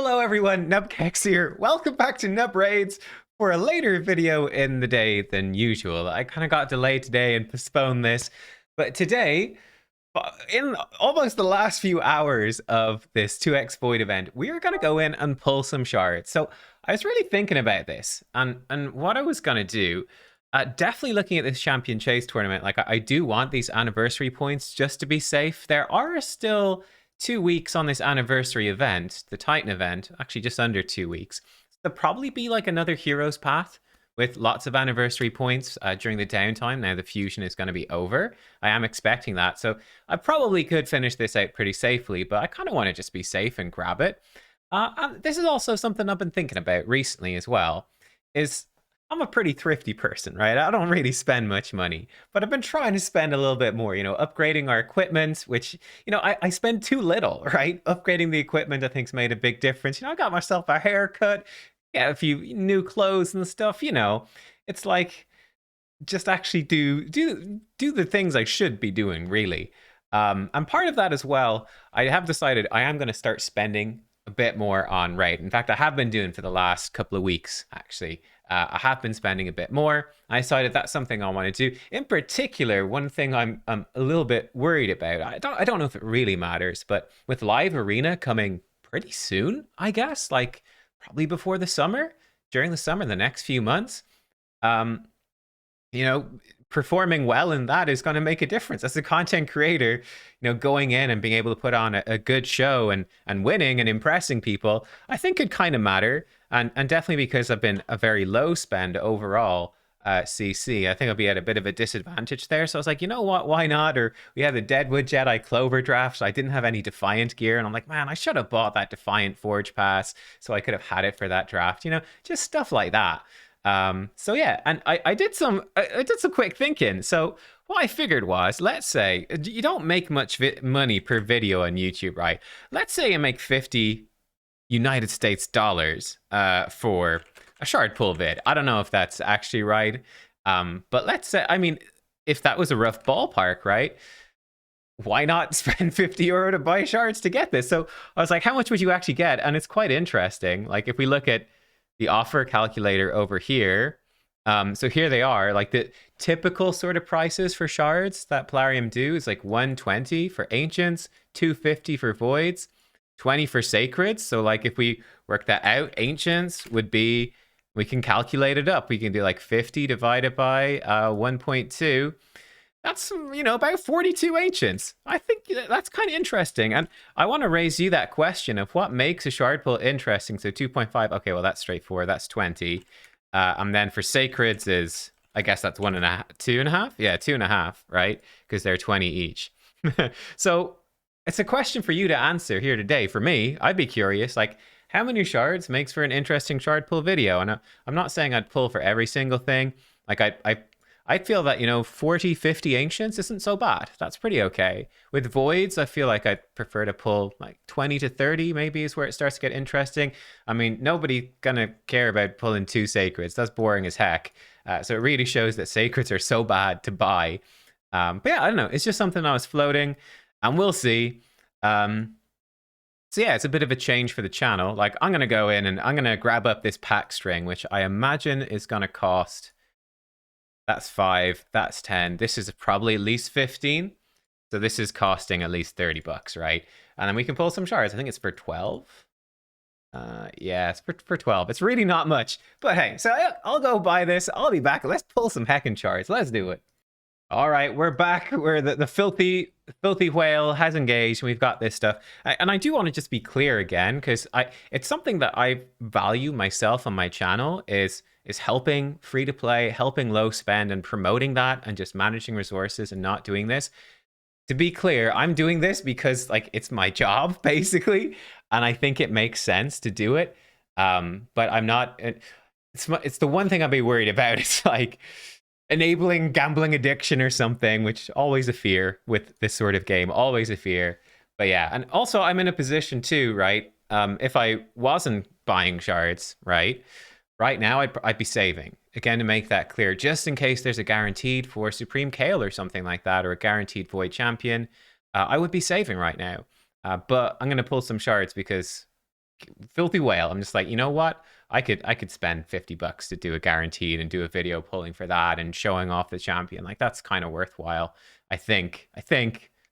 Hello everyone, nubkeks here. Welcome back to Nub Raids for a later video in the day than usual. I kind of got delayed today and postponed this, but today, in almost the last few hours of this 2x Void event, we are going to go in and pull some shards. So I was really thinking about this and what I was going to do. Definitely looking at this champion chase tournament, like I do want these anniversary points just to be safe. There are still 2 weeks on this anniversary event, the Titan event, actually just under 2 weeks. There'll probably be like another Heroes Path with lots of anniversary points during the downtime. Now the fusion is going to be over. I am expecting that. So I probably could finish this out pretty safely, but I kind of want to just be safe and grab it. And this is also something I've been thinking about recently as well, is I'm a pretty thrifty person, right? I don't really spend much money, but I've been trying to spend a little bit more, upgrading our equipment, which, I spend too little, right? Upgrading the equipment, I think's made a big difference. I got myself a haircut, yeah, a few new clothes and stuff, it's like just actually do the things I should be doing, really. And part of that as well, I have decided I am going to start spending a bit more on raid. In fact, I have been doing for the last couple of weeks, actually. I have been spending a bit more. I decided that's something I want to do. In particular, one thing I'm a little bit worried about, I don't know if it really matters, but with Live Arena coming pretty soon, I guess, like probably before the summer, during the summer, the next few months, um, you know, performing well in that is going to make a difference. As a content creator, going in and being able to put on a good show and winning and impressing people, I think could kind of matter. And definitely because I've been a very low spend overall CC, I think I'll be at a bit of a disadvantage there. So I was like, you know what, why not? Or we had the Deadwood Jedi Clover draft, so I didn't have any Defiant gear. And I'm like, man, I should have bought that Defiant Forge Pass so I could have had it for that draft. Just stuff like that. So yeah, and I did some quick thinking. So what I figured was, let's say you don't make much money per video on YouTube, right? Let's say you make 50 United States dollars for a shard pull vid. I don't know if that's actually right, but let's say, I mean, if that was a rough ballpark, right? Why not spend 50 euro to buy shards to get this? So I was like, how much would you actually get? And it's quite interesting. Like if we look at the offer calculator over here. So here they are, like the typical sort of prices for shards that Plarium do is like 120 for ancients, 250 for voids, 20 for sacreds. So like if we work that out, ancients would be, we can calculate it up. We can do like 50 divided by 1.2. That's, about 42 ancients. I think that's kind of interesting. And I want to raise you that question of what makes a shard pull interesting. So 2.5, okay, well, that's straightforward. That's 20. And then for sacreds is, I guess that's 1.5, 2.5? Yeah, 2.5, right? Because they're 20 each. So it's a question for you to answer here today. For me, I'd be curious, like, how many shards makes for an interesting shard pull video? And I'm not saying I'd pull for every single thing. Like, I feel that, 40, 50 ancients isn't so bad. That's pretty okay. With voids, I feel like I'd prefer to pull like 20 to 30 maybe is where it starts to get interesting. I mean, nobody gonna care about pulling 2 sacreds. That's boring as heck. So it really shows that sacreds are so bad to buy. But yeah, I don't know. It's just something I was floating and we'll see. So yeah, it's a bit of a change for the channel. Like I'm gonna go in and I'm gonna grab up this pack string, which I imagine is gonna cost, that's 5, that's 10. This is probably at least 15. So this is costing at least 30 bucks, right? And then we can pull some shards. I think it's for 12. Yeah, it's for 12. It's really not much. But hey, so I'll go buy this. I'll be back. Let's pull some heckin' shards. Let's do it. All right, we're back. Where the filthy whale has engaged. And we've got this stuff. And I do want to just be clear again, because it's something that I value myself on my channel is helping free to play, helping low spend and promoting that and just managing resources and not doing this. To be clear, I'm doing this because like it's my job basically. And I think it makes sense to do it. But I'm not, it's the one thing I'd be worried about. It's like enabling gambling addiction or something, which always a fear with this sort of game, always a fear. But yeah, and also I'm in a position too, right? If I wasn't buying shards, right now I'd be saving, again, to make that clear, just in case there's a guaranteed for Supreme Kale or something like that, or a guaranteed Void Champion. I would be saving right now. But I'm going to pull some shards because filthy whale. I'm just like, you know what? I could spend $50 to do a guaranteed and do a video pulling for that and showing off the champion. Like that's kind of worthwhile. I think.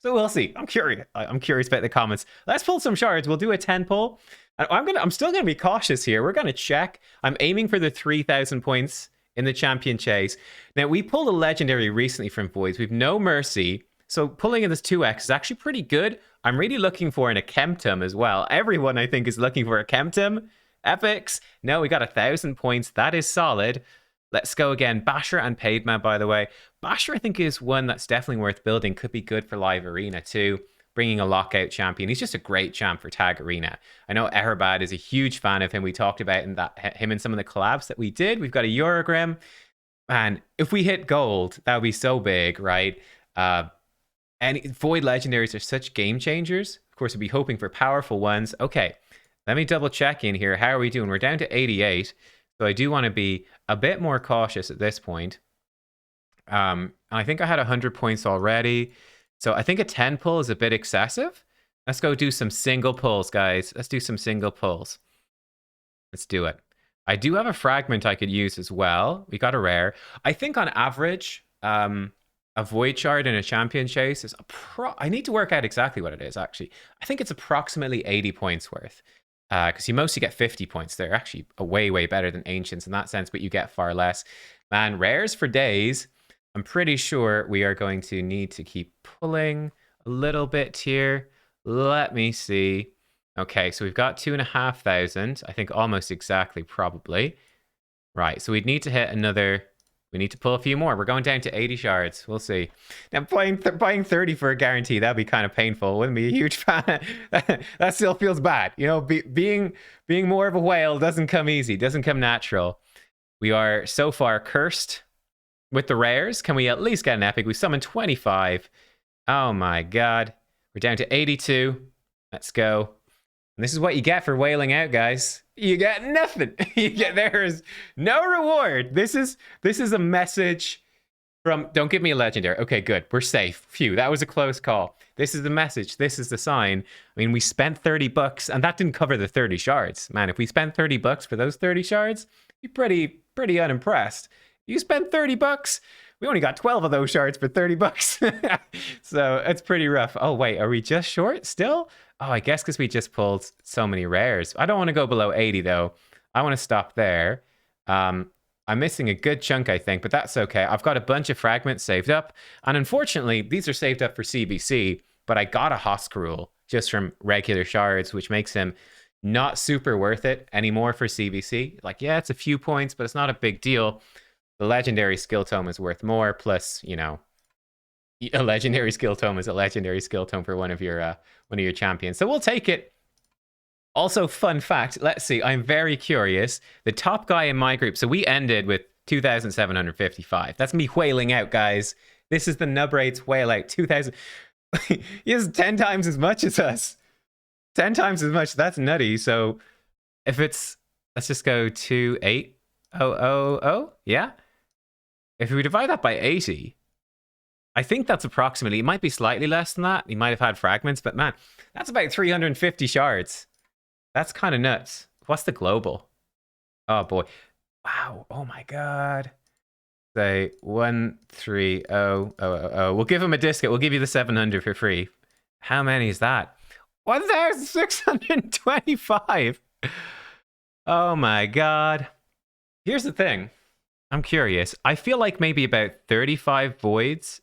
So we'll see. I'm curious. I'm curious about the comments. Let's pull some shards. We'll do a 10 pull. I'm still gonna be cautious here. We're gonna check. I'm aiming for the 3,000 points in the champion chase. Now we pulled a legendary recently from Voids. We've no mercy. So pulling in this 2x is actually pretty good. I'm really looking for an Akemtum as well. Everyone, I think, is looking for a Akemtum. Epics. No, we got 1,000 points. That is solid. Let's go again. Basher and Paidman, by the way. Basher, I think, is one that's definitely worth building. Could be good for live arena, too. Bringing a lockout champion. He's just a great champ for Tag Arena. I know Eherbad is a huge fan of him. We talked about him in some of the collabs that we did. We've got a Eurogrim. Man, if we hit gold, that would be so big, right? And Void Legendaries are such game changers. Of course, we'll be hoping for powerful ones. Okay, let me double check in here. How are we doing? We're down to 88. So I do want to be a bit more cautious at this point. I think I had 100 points already. So I think a 10 pull is a bit excessive. Let's go do some single pulls, guys. Let's do some single pulls. Let's do it. I do have a fragment I could use as well. We got a rare. I think on average, a void shard in a champion chase is I need to work out exactly what it is, actually. I think it's approximately 80 points worth. Because you mostly get 50 points. They're actually way better than ancients in that sense, but you get far less. Man, rares for days. I'm pretty sure we are going to need to keep pulling a little bit here. Let me see. Okay, so we've got 2,500. I think almost exactly, probably. Right, so we'd need to hit another... We need to pull a few more. We're going down to 80 shards. We'll see. Now, buying 30 for a guarantee, that'd be kind of painful. Wouldn't be a huge fan. That still feels bad. You know, being more of a whale doesn't come easy. Doesn't come natural. We are so far cursed with the rares. Can we at least get an epic? We summoned 25. Oh my god. We're down to 82. Let's go. And this is what you get for whaling out, guys. You get nothing. There is no reward. This is a message from... Don't give me a legendary. Okay, good. We're safe. Phew, that was a close call. This is the message. This is the sign. I mean, we spent $30, and that didn't cover the 30 shards. Man, if we spent $30 for those 30 shards, you'd be pretty unimpressed. You spent $30, we only got 12 of those shards for $30. So it's pretty rough. Oh, wait, are we just short still? Oh, I guess because we just pulled so many rares. I don't want to go below 80, though. I want to stop there. I'm missing a good chunk, I think, but that's okay. I've got a bunch of fragments saved up. And unfortunately, these are saved up for CBC, but I got a Hoskrule just from regular shards, which makes him not super worth it anymore for CBC. Like, yeah, it's a few points, but it's not a big deal. The legendary skill tome is worth more, plus, you know, a legendary skill tome is a legendary skill tome for one of your champions. So we'll take it. Also, fun fact, let's see, I'm very curious. The top guy in my group, so we ended with 2,755. That's me whaling out, guys. This is the Nub Raids whale out. 2,000. He has 10 times as much as us. 10 times as much. That's nutty. So if it's, let's just go 2,800. Yeah. If we divide that by 80, I think that's approximately, it might be slightly less than that. He might have had fragments, but man, that's about 350 shards. That's kind of nuts. What's the global? Oh boy. Wow. Oh my god. Say 130,000. We'll give him a discount. We'll give you the 700 for free. How many is that? 1,625. Oh my god. Here's the thing. I'm curious. I feel like maybe about 35 voids.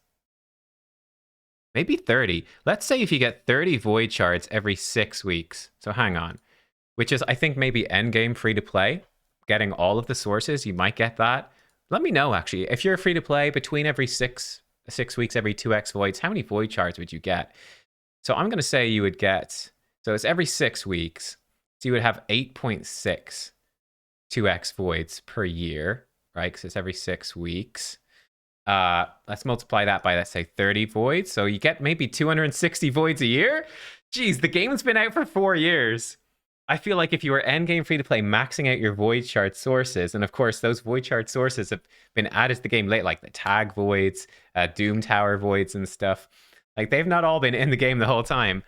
Maybe 30. Let's say if you get 30 void shards every 6 weeks. So hang on. Which is, I think, maybe endgame free to play. Getting all of the sources, you might get that. Let me know, actually. If you're free to play between every 6 weeks, every 2x voids, how many void shards would you get? So I'm going to say you would get... So it's every 6 weeks. So you would have 8.6 2x voids per year, right? Because it's every 6 weeks. Let's multiply that by, let's say, 30 voids. So you get maybe 260 voids a year? Jeez, the game's been out for 4 years. I feel like if you were endgame free to play, maxing out your void shard sources, and of course those void shard sources have been added to the game late, like the tag voids, Doom Tower voids and stuff. Like they've not all been in the game the whole time.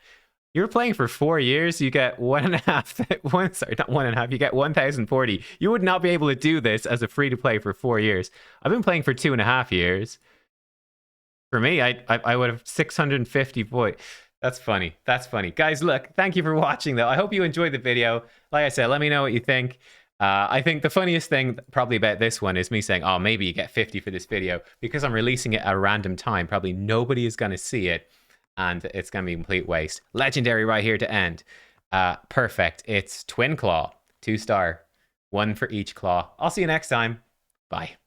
You were playing for 4 years, you get one and a half, sorry, not one and a half, you get 1,040. You would not be able to do this as a free to play for 4 years. I've been playing for 2.5 years. For me, I would have 650 point. That's funny. That's funny. Guys, look, thank you for watching, though. I hope you enjoyed the video. Like I said, let me know what you think. I think the funniest thing probably about this one is me saying, oh, maybe you get 50 for this video. Because I'm releasing it at a random time, probably nobody is going to see it. And it's going to be a complete waste. Legendary right here to end. Perfect. It's Twin Claw. 2-star. 1 for each claw. I'll see you next time. Bye.